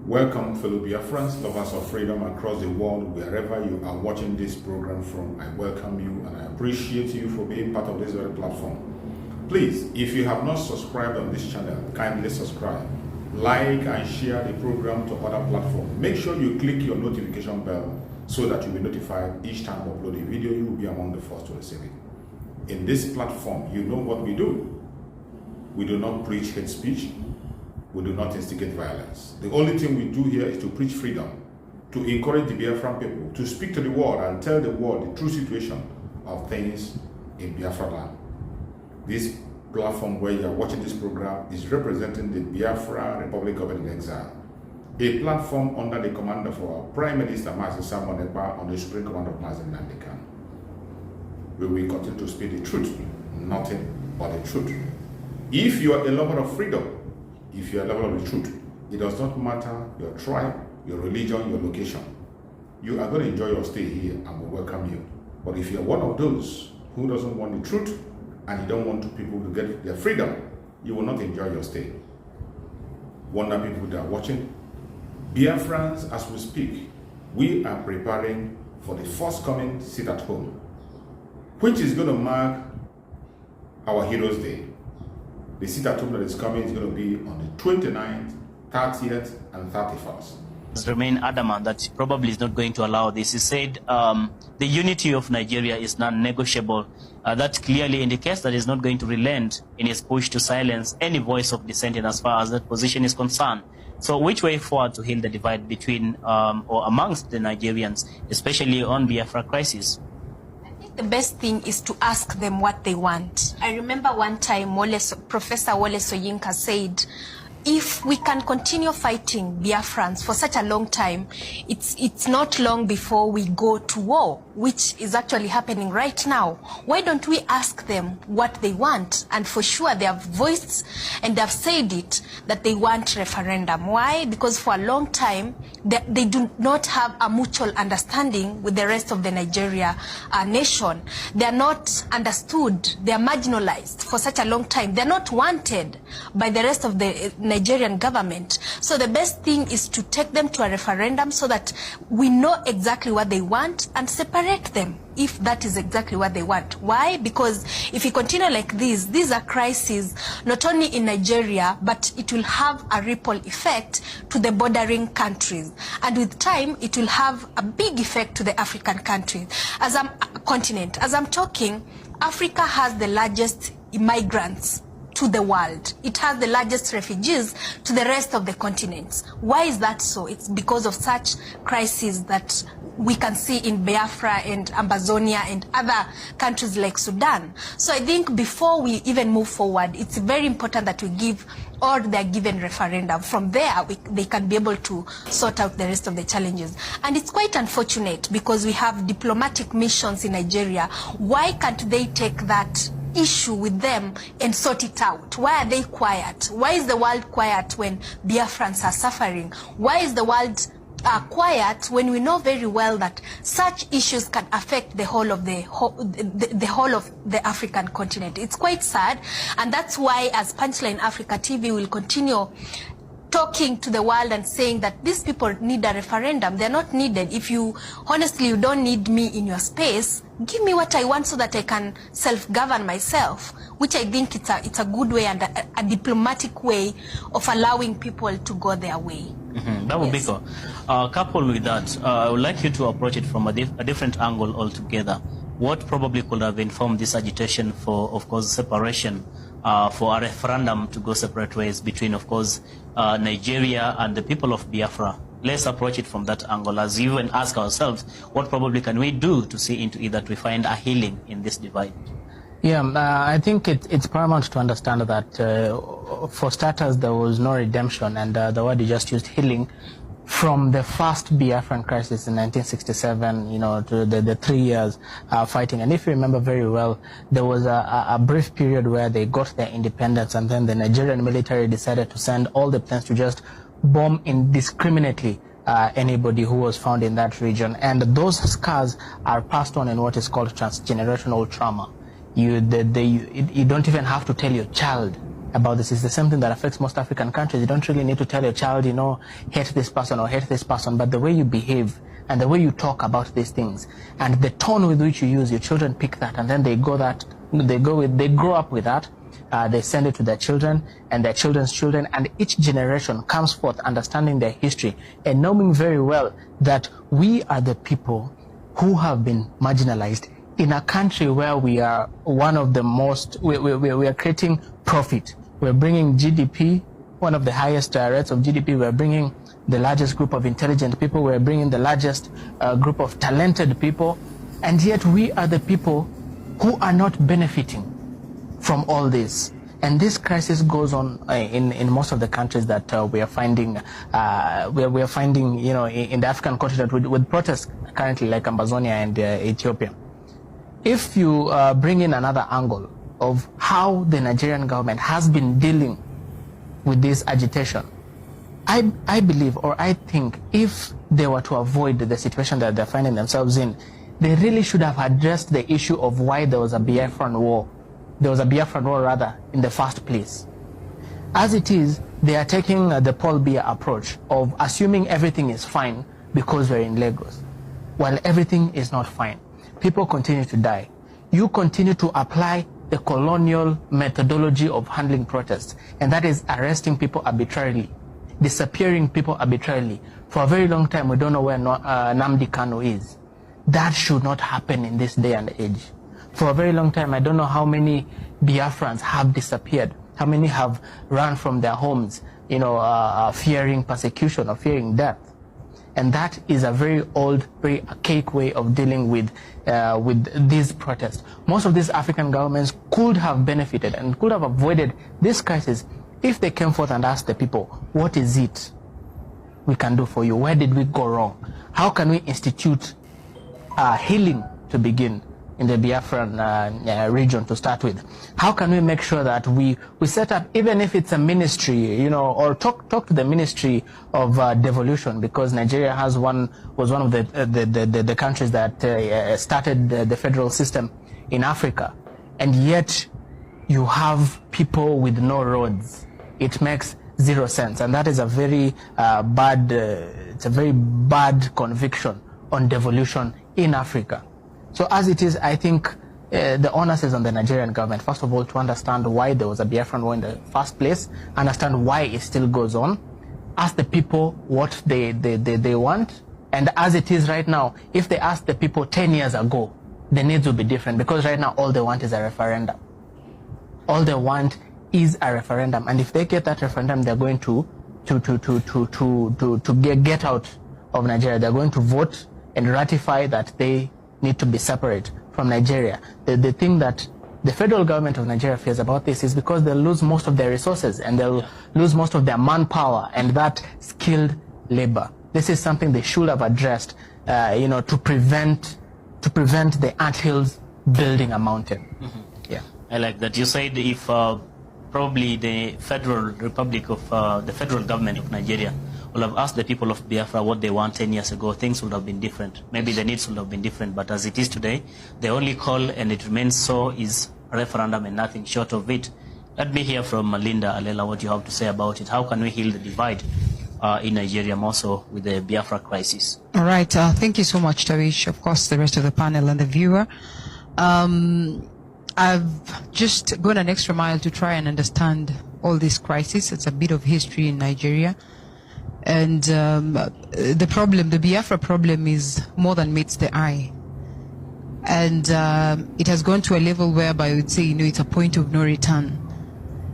Welcome, fellow Biafrans, lovers of freedom across the world, wherever you are watching this program from. I welcome you and I appreciate you for being part of this very platform. Please, if you have not subscribed on this channel, kindly subscribe, like and share the program to other platforms. Make sure you click your notification bell so that you'll be notified each time we upload a video. You will be among the first to receive it. In this platform, you know what we do. We do not preach hate speech. We do not instigate violence. The only thing we do here is to preach freedom, to encourage the Biafran people, to speak to the world and tell the world the true situation of things in Biafra land. This platform where you are watching this program is representing the Biafra Republic of Exile, a platform under the command of our Prime Minister, Mazi Simon Ekpa, on the Supreme Command of Mazi Nandekan. We will continue to speak the truth, nothing but the truth. If you are a lover of freedom, if you are a lover of the truth, it does not matter your tribe, your religion, your location. You are going to enjoy your stay here and we welcome you. But if you are one of those who doesn't want the truth and you don't want people to get their freedom, you will not enjoy your stay. Wonder people that are watching, Biafrans, as we speak, we are preparing for the forthcoming sit at home, which is going to mark our Heroes Day. The sit at home that is coming is going to be on the 29th, 30th, and 31st. Remain adamant that probably is not going to allow this. He said the unity of Nigeria is non-negotiable. That clearly indicates that he's not going to relent in his push to silence any voice of dissenting as far as that position is concerned. So which way forward to heal the divide between or amongst the Nigerians, especially on Biafra crisis? The best thing is to ask them what they want. I remember one time Professor Wole Soyinka said, if we can continue fighting Biafrans for such a long time, it's not long before we go to war, which is actually happening right now. Why don't we ask them what they want? And for sure they have voiced and they have said it, that they want referendum. Why? Because for a long time, they do not have a mutual understanding with the rest of the Nigeria nation. They are not understood. They are marginalized for such a long time. They are not wanted by the rest of the Nigerian government. So the best thing is to take them to a referendum so that we know exactly what they want and separate them if that is exactly what they want. Why? Because if we continue like this, these are crises not only in Nigeria, but it will have a ripple effect to the bordering countries. And with time, it will have a big effect to the African countries. As I'm talking, Africa has the largest immigrants to the world. It has the largest refugees to the rest of the continents. Why is that so? It's because of such crises that we can see in Biafra and Amazonia and other countries like Sudan. So I think before we even move forward, it's very important that we give or they're given referendum. From there, they can be able to sort out the rest of the challenges. And it's quite unfortunate because we have diplomatic missions in Nigeria. Why can't they take that issue with them and sort it out? Why are they quiet? Why is the world quiet when Biafrans are suffering? Why is the world quiet when we know very well that such issues can affect the whole of the African continent? It's quite sad, and that's why as Punchline Africa TV will continue talking to the world and saying that these people need a referendum. They're not needed. If you honestly you don't need me in your space, give me what I want so that I can self-govern myself, which I think it's a good way and a diplomatic way of allowing people to go their way. That would be cool. Coupled with that, I would like you to approach it from a different angle altogether. What probably could have informed this agitation for, of course, separation, for a referendum to go separate ways between, of course, Nigeria and the people of Biafra? Let's approach it from that angle, as you and ask ourselves, what probably can we do to see into it that we find a healing in this divide? Yeah, I think it's paramount to understand that for starters, there was no redemption, and the word you just used, healing, from the first Biafran crisis in 1967, you know, to the 3 years fighting. And if you remember very well, there was a brief period where they got their independence, and then the Nigerian military decided to send all the planes to just bomb indiscriminately anybody who was found in that region. And those scars are passed on in what is called transgenerational trauma. You don't even have to tell your child about this. It's the same thing that affects most African countries. You don't really need to tell your child, hate this person or hate this person, but the way you behave and the way you talk about these things and the tone with which you use, your children pick that, and then they grow up with that. They send it to their children and their children's children, and each generation comes forth understanding their history and knowing very well that we are the people who have been marginalized in a country where we are one of the most, we are creating profit. We're bringing GDP, one of the highest rates of GDP. We're bringing the largest group of intelligent people. We're bringing the largest group of talented people. And yet we are the people who are not benefiting from all this. And this crisis goes on in most of the countries that we are finding, we are finding, in the African continent with protests currently like Amazonia and Ethiopia. If you bring in another angle of how the Nigerian government has been dealing with this agitation, I believe, or I think, if they were to avoid the situation that they're finding themselves in, they really should have addressed the issue of why there was a Biafran war. There was a Biafran war, rather, in the first place. As it is, they are taking the Paul Biya approach of assuming everything is fine because we're in Lagos, while everything is not fine. People continue to die. You continue to apply the colonial methodology of handling protests, and that is arresting people arbitrarily, disappearing people arbitrarily. For a very long time, we don't know where Nnamdi Kanu is. That should not happen in this day and age. For a very long time, I don't know how many Biafrans have disappeared, how many have run from their homes, fearing persecution or fearing death. And that is a very old, very archaic way of dealing with these protests. Most of these African governments could have benefited and could have avoided this crisis if they came forth and asked the people, what is it we can do for you? Where did we go wrong? How can we institute healing to begin in the Biafran region to start with? How can we make sure that we set up, even if it's a ministry, or talk to the Ministry of Devolution, because Nigeria was one of the countries that started the federal system in Africa, and yet you have people with no roads. It makes zero sense, and that is a very it's a very bad conviction on devolution in Africa. So as it is, I think the onus is on the Nigerian government, first of all, to understand why there was a Biafran war in the first place, understand why it still goes on, ask the people what they want, and as it is right now, if they asked the people 10 years ago, the needs will be different, because right now all they want is a referendum. All they want is a referendum, and if they get that referendum, they're going to get out of Nigeria. They're going to vote and ratify that they need to be separate from Nigeria. The thing that the federal government of Nigeria fears about this is because they'll lose most of their resources and they'll lose most of their manpower and that skilled labor. This is something they should have addressed, to prevent the anthills building a mountain. Mm-hmm. Yeah, I like that. You said if probably the federal government of Nigeria will have asked the people of Biafra what they want 10 years ago, things would have been different. Maybe the needs would have been different, but as it is today, the only call, and it remains so, is a referendum and nothing short of it. Let me hear from Linda Alela what you have to say about it. How can we heal the divide in Nigeria, more so with the Biafra crisis? All right. Thank you so much, Tawish. Of course, the rest of the panel and the viewer. I've just gone an extra mile to try and understand all this crisis. It's a bit of history in Nigeria. And the Biafra problem is more than meets the eye. And it has gone to a level whereby I would say, it's a point of no return.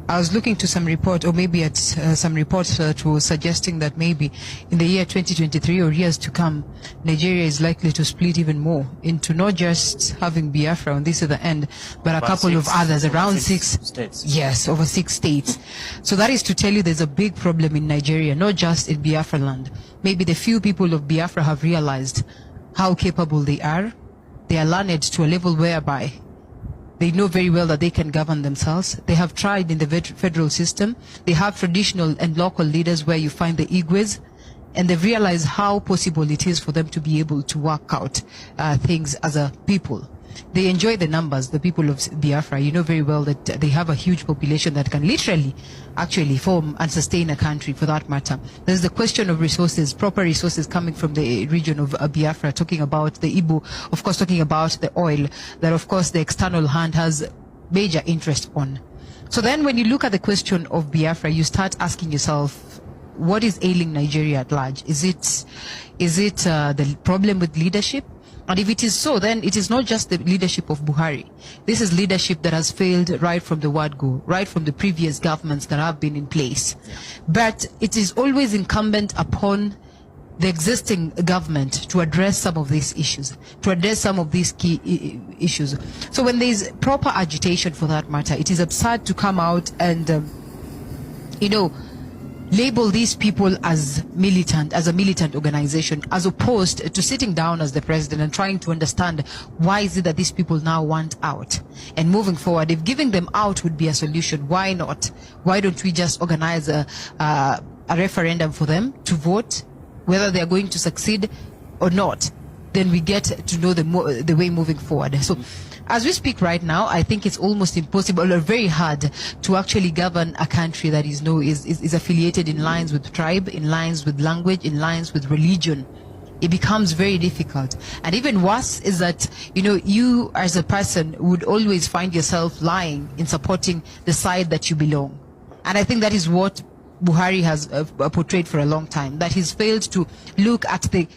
I was looking to some report, or maybe at some reports that were suggesting that maybe in the year 2023 or years to come, Nigeria is likely to split even more into not just having Biafra on this other end, but a couple of others, around six states. Yes, over 6 states. So that is to tell you there's a big problem in Nigeria, not just in Biafra land. Maybe the few people of Biafra have realized how capable they are. They are learned to a level whereby they know very well that they can govern themselves. They have tried in the federal system. They have traditional and local leaders where you find the Igwes and they've realized how possible it is for them to be able to work out things as a people. They enjoy the numbers, the people of Biafra. You know very well that they have a huge population that can literally actually form and sustain a country, for that matter. There's the question of resources, proper resources coming from the region of Biafra, talking about the Igbo, of course talking about the oil, that of course the external hand has major interest on. So then when you look at the question of Biafra, you start asking yourself, what is ailing Nigeria at large? Is it the problem with leadership? And if it is so, then it is not just the leadership of Buhari. This is leadership that has failed right from the word go, right from the previous governments that have been in place. Yeah. But it is always incumbent upon the existing government to address some of these issues, to address some of these key issues. So when there is proper agitation, for that matter, it is absurd to come out and, label these people as militant, as a militant organization, as opposed to sitting down as the president and trying to understand why is it that these people now want out. And moving forward, if giving them out would be a solution, why not? Why don't we just organize a referendum for them to vote, whether they are going to succeed or not? Then we get to know the way moving forward. So as we speak right now, I think it's almost impossible or very hard to actually govern a country that is affiliated in lines with tribe, in lines with language, in lines with religion. It becomes very difficult. And even worse is that, you as a person would always find yourself lying in supporting the side that you belong. And I think that is what Buhari has portrayed for a long time, that he's failed to look at the